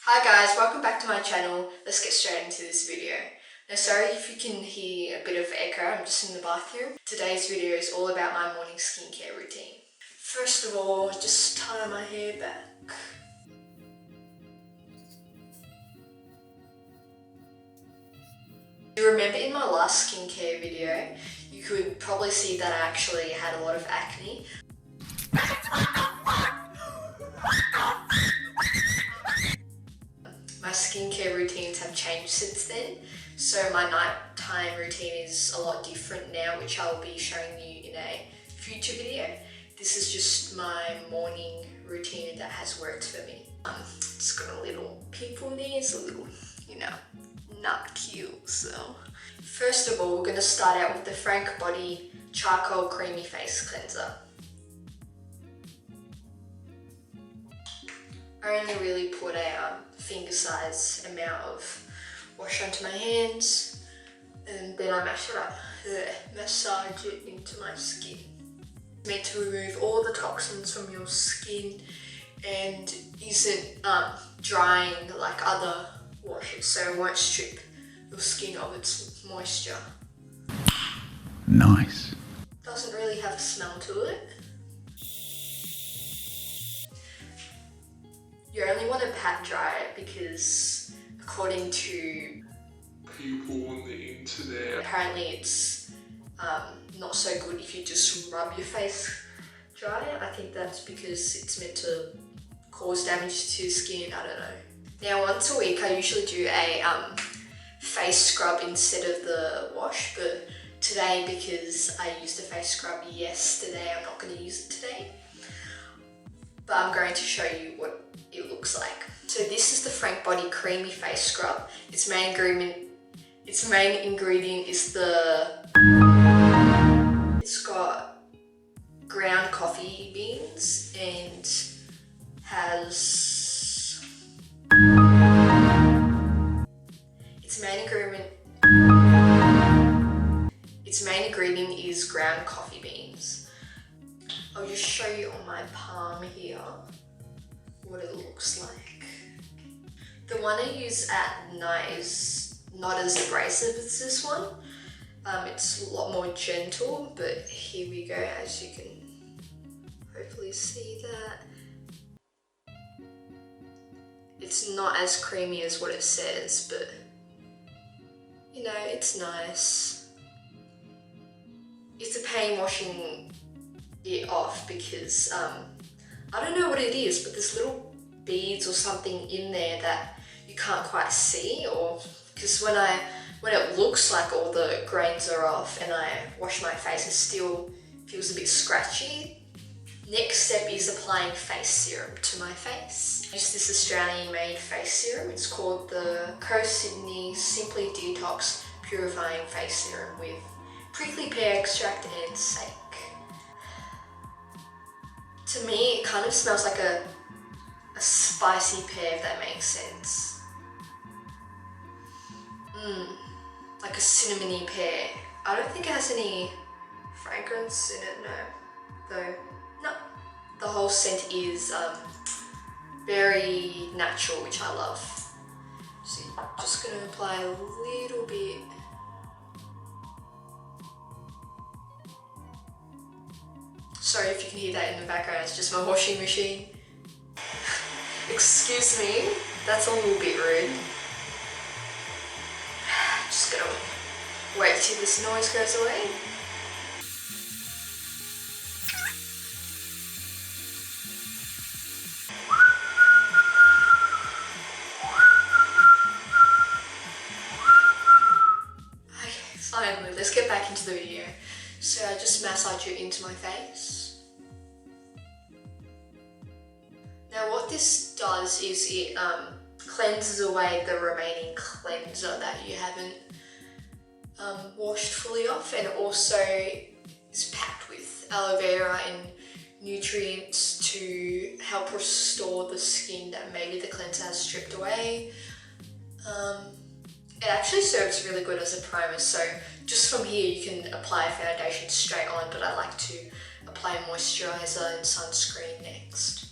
Hi guys, welcome back to my channel. Let's get straight into this video. Now sorry if you can hear a bit of echo, I'm just in the bathroom. Today's video is all about my morning skincare routine. First of all, just tie my hair back. You remember in my last skincare video, you could probably see that I actually had a lot of acne. My skincare routines have changed since then, so my nighttime routine is a lot different now, which I'll be showing you in a future video. This is just my morning routine that has worked for me. It's got a little pimple there, it's a little, not cute, so. First of all, we're going to start out with the Frank Body Charcoal Creamy Face Cleanser. I only really put a finger-size amount of wash onto my hands, and then I mash it up, massage it into my skin. It's meant to remove all the toxins from your skin and isn't drying like other washes, so it won't strip your skin of its moisture. Nice. Doesn't really have a smell to it. You only want to pat dry it because, according to people on the internet, apparently it's not so good if you just rub your face dry. I think that's because it's meant to cause damage to your skin, I don't know. Now once a week I usually do a face scrub instead of the wash, but today, because I used a face scrub yesterday, I'm not going to use it today. But I'm going to show you what it looks like. So this is the Frank Body Creamy Face Scrub. Its main ingredient is it's got ground coffee beans and has its main ingredient is ground coffee beans. I'll just show you on my palm here what it looks like. The one I use at night is not as abrasive as this one. It's a lot more gentle, but here we go, as you can hopefully see that. It's not as creamy as what it says, but it's nice. It's a pain washing it off because I don't know what it is, but there's little beads or something in there that you can't quite see, or because when it looks like all the grains are off and I wash my face, it still feels a bit scratchy. Next step is applying face serum to my face. I use this Australian made face serum. It's called the Co-Sydney Simply Detox Purifying Face Serum with prickly pear extract and sake. To me, it kind of smells like a spicy pear, if that makes sense. Like a cinnamony pear. I don't think it has any fragrance in it, no. Though, no. The whole scent is very natural, which I love. So I'm just going to apply a little bit. Sorry if you can hear that in the background, it's just my washing machine. Excuse me, that's a little bit rude. Just gonna wait till this noise goes away. Okay, finally, let's get back into the video. So I just massage it into my face. Now what this does is it cleanses away the remaining cleanser that you haven't washed fully off, and also is packed with aloe vera and nutrients to help restore the skin that maybe the cleanser has stripped away. It actually serves really good as a primer, so just from here you can apply foundation straight on, but I like to apply moisturizer and sunscreen next.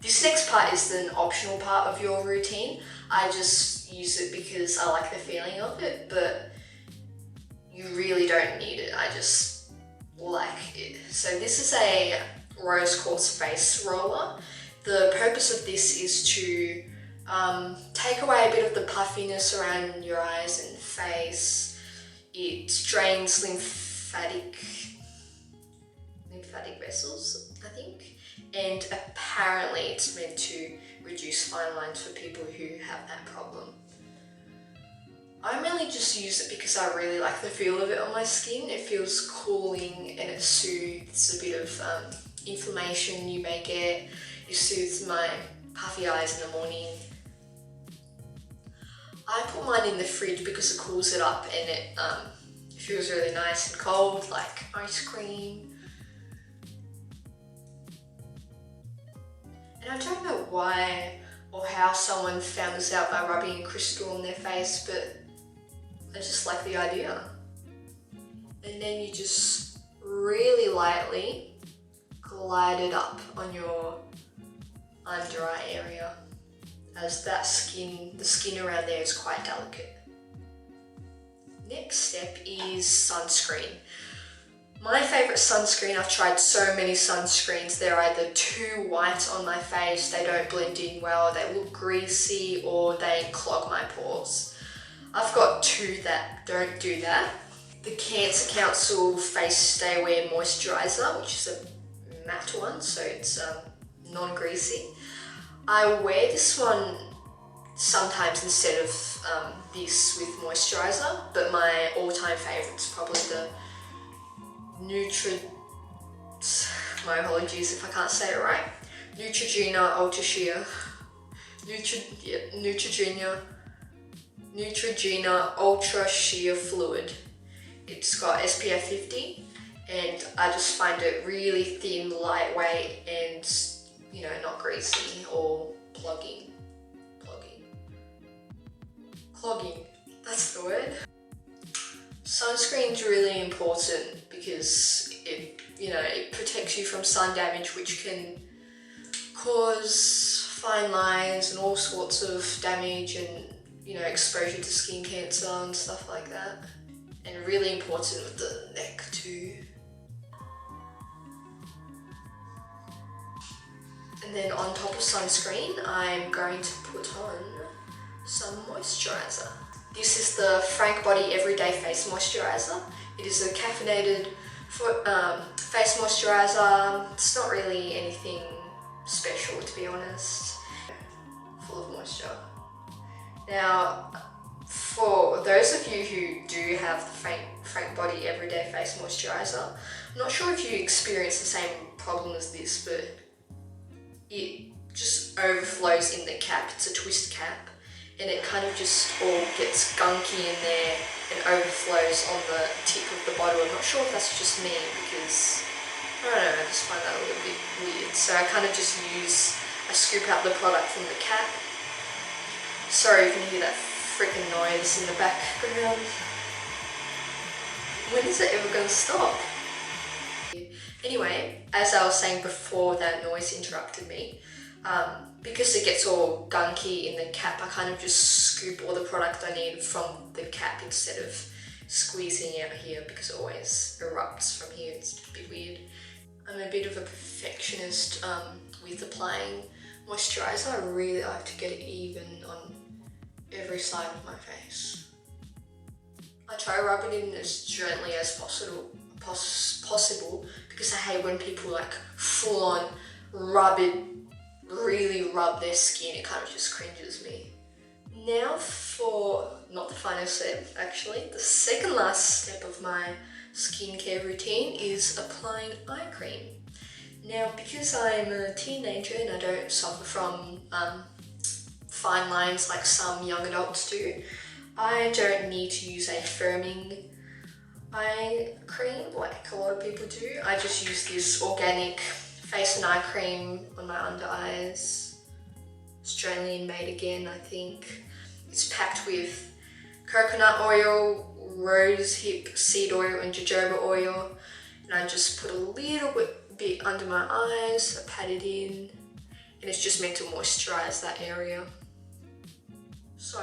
This next part is an optional part of your routine. I just use it because I like the feeling of it, but you really don't need it. I just like it. So this is a rose quartz face roller. The purpose of this is to take away a bit of the puffiness around your eyes and face. It drains lymphatic vessels, I think, and apparently it's meant to reduce fine lines for people who have that problem. I mainly just use it because I really like the feel of it on my skin. It feels cooling and it soothes a bit of inflammation you may get. It soothes my puffy eyes in the morning. I put mine in the fridge because it cools it up and it feels really nice and cold, like ice cream. And I don't know why or how someone found this out by rubbing a crystal on their face, but I just like the idea. And then you just really lightly glide it up on your under eye area, as the skin around there is quite delicate. Next step is sunscreen. My favourite sunscreen, I've tried so many sunscreens, they're either too white on my face, they don't blend in well, they look greasy, or they clog my pores. I've got two that don't do that. The Cancer Council Face Daywear Moisturiser, which is a matte one, so it's non-greasy. I wear this one sometimes instead of this with moisturiser, but my all-time favourite is probably the my apologies if I can't say it right, Neutrogena Ultra Sheer. Neutrogena Ultra Sheer Fluid. It's got SPF 50 and I just find it really thin, lightweight and, you know, not greasy or clogging. That's the word. Sunscreen's really important because it protects you from sun damage, which can cause fine lines and all sorts of damage and, exposure to skin cancer and stuff like that. And really important with the neck too. And then on top of sunscreen, I'm going to put on some moisturiser. This is the Frank Body Everyday Face Moisturiser. It is a caffeinated face moisturiser. It's not really anything special, to be honest. Full of moisture. Now, for those of you who do have the Frank Body Everyday Face Moisturiser, I'm not sure if you experience the same problem as this, but it just overflows in the cap. It's a twist cap, and it kind of just all gets gunky in there and overflows on the tip of the bottle. I'm not sure if that's just me because, I don't know, I just find that a little bit weird. So I kind of just I scoop out the product from the cap. Sorry, you can hear that freaking noise in the background. When is it ever going to stop? Anyway, as I was saying before that noise interrupted me, because it gets all gunky in the cap, I kind of just scoop all the product I need from the cap instead of squeezing out here because it always erupts from here. It's a bit weird. I'm a bit of a perfectionist with applying moisturiser. I really like to get it even on every side of my face. I try rubbing it in as gently as possible because I hate when people like full on really rub their skin. It kind of just cringes me. Now for, not the final step actually, the second last step of my skincare routine is applying eye cream. Now because I'm a teenager and I don't suffer from fine lines like some young adults do, I don't need to use a firming eye cream like a lot of people do. I just use this organic face and eye cream on my under eyes. Australian made again, I think. It's packed with coconut oil, rosehip seed oil and jojoba oil. And I just put a little bit under my eyes, I pat it in. and it's just meant to moisturize that area. So